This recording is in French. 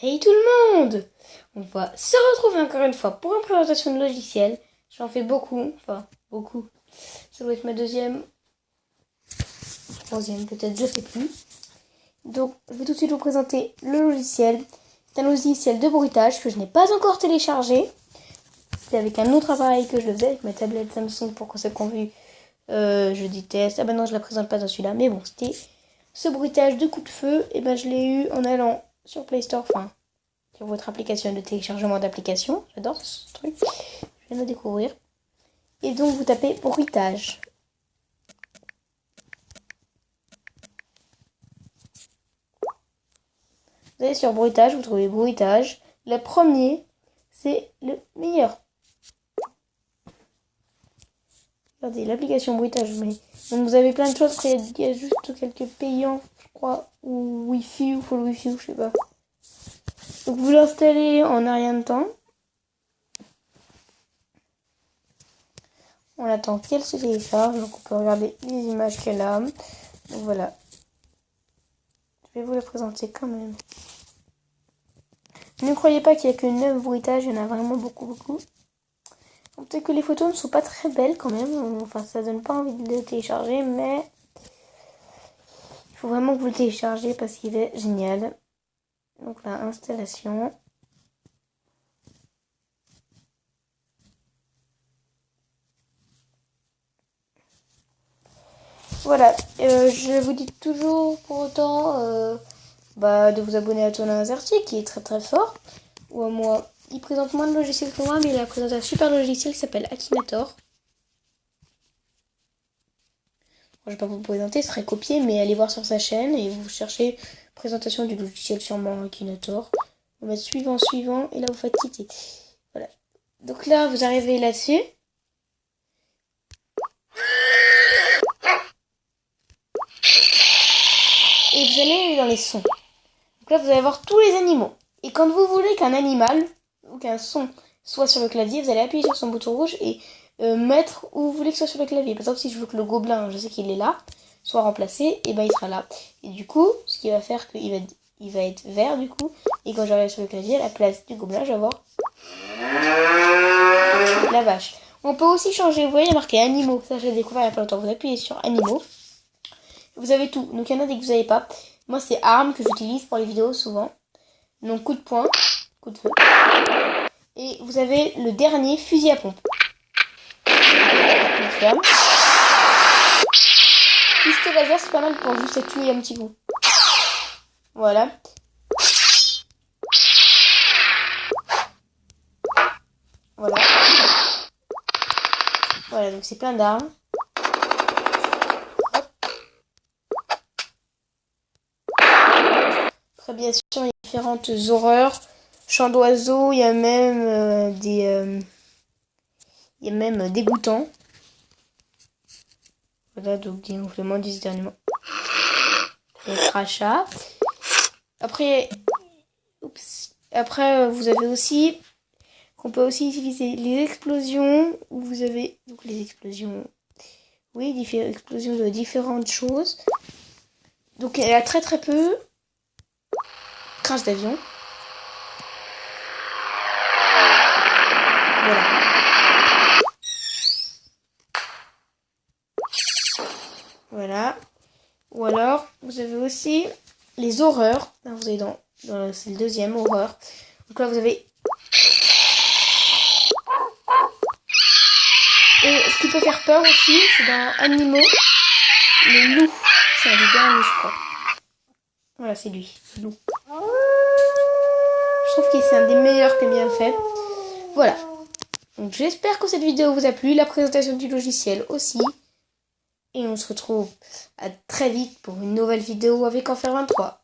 Hey tout le monde! On va se retrouver encore une fois pour une présentation de logiciel. J'en fais beaucoup, beaucoup. Ça doit être ma deuxième, troisième peut-être, je sais plus. Donc je vais tout de suite vous présenter le logiciel. C'est un logiciel de bruitage que je n'ai pas encore téléchargé. C'est avec un autre appareil que je le faisais, avec ma tablette Samsung pour ceux qui ont vu. Je déteste. Ah ben non, je la présente pas dans celui-là. Mais bon, c'était ce bruitage de coup de feu. Et ben je l'ai eu en allant sur Play Store, sur votre application de téléchargement d'application. J'adore ce truc. Je viens de le découvrir. Et donc vous tapez bruitage. Vous allez sur bruitage, vous trouvez bruitage. Le premier, c'est le meilleur. Regardez, l'application bruitage, mais donc vous avez plein de choses. Après, il y a juste quelques payants, je crois, ou Wi-Fi, ou full Wi-Fi, ou je sais pas. Donc vous l'installez en un rien de temps. On attend qu'elle se télécharge, donc on peut regarder les images qu'elle a. Donc voilà. Je vais vous la présenter quand même. Ne croyez pas qu'il n'y a que 9 bruitages, il y en a vraiment beaucoup. Peut-être que les photos ne sont pas très belles quand même. Enfin, ça donne pas envie de le télécharger, mais il faut vraiment que vous le téléchargez parce qu'il est génial. Donc la installation. Voilà, je vous dis toujours pour autant de vous abonner à Thomas Azerty qui est très très fort. Ou à moi. Il présente moins de logiciels que moi, mais il a présenté un super logiciel qui s'appelle Akinator. Je ne vais pas vous le présenter, ce serait copié, mais allez voir sur sa chaîne et vous cherchez présentation du logiciel sûrement Akinator. Vous mettez suivant, et là vous faites quitter. Voilà. Donc là, vous arrivez là-dessus. Et vous allez dans les sons. Donc là, vous allez voir tous les animaux. Et quand vous voulez qu'un animal ou qu'un son soit sur le clavier, vous allez appuyer sur son bouton rouge et mettre où vous voulez que ce soit sur le clavier. Par exemple, si je veux que le gobelin, je sais qu'il est là, soit remplacé, et ben il sera là. Et du coup, ce qui va faire qu'il va être vert du coup. Et quand j'arrive sur le clavier, à la place du gobelin, je vais avoir la vache. On peut aussi changer, vous voyez marqué animaux. Ça, j'ai découvert il n'y a pas longtemps. Vous appuyez sur animaux. Vous avez tout. Donc il y en a des que vous n'avez pas. Moi, c'est arme que j'utilise pour les vidéos souvent. Donc coup de poing, coup de feu. Et vous avez le dernier, fusil à pompe. Je ferme. Pistolet laser, c'est pas mal pour juste tuer un petit coup. Voilà. Voilà, donc c'est plein d'armes. Après, bien sûr, il y a différentes horreurs. Chant d'oiseaux, il y a même dégoûtants. Voilà, donc des gonflements, des éternuements. Des crachats. Après, vous avez aussi qu'on peut aussi utiliser les explosions, où vous avez donc les explosions, oui, explosions de différentes choses. Donc il y a très très peu crash d'avion. Voilà. Ou alors, vous avez aussi les horreurs. Là, vous avez c'est le deuxième horreur. Donc là, vous avez. Et ce qui peut faire peur aussi, c'est dans Animaux, le loup. C'est un des derniers, je crois. Voilà, c'est lui, le loup. Je trouve que c'est un des meilleurs qui est bien fait. Voilà. Donc j'espère que cette vidéo vous a plu, la présentation du logiciel aussi. Et on se retrouve à très vite pour une nouvelle vidéo avec Enfer 23.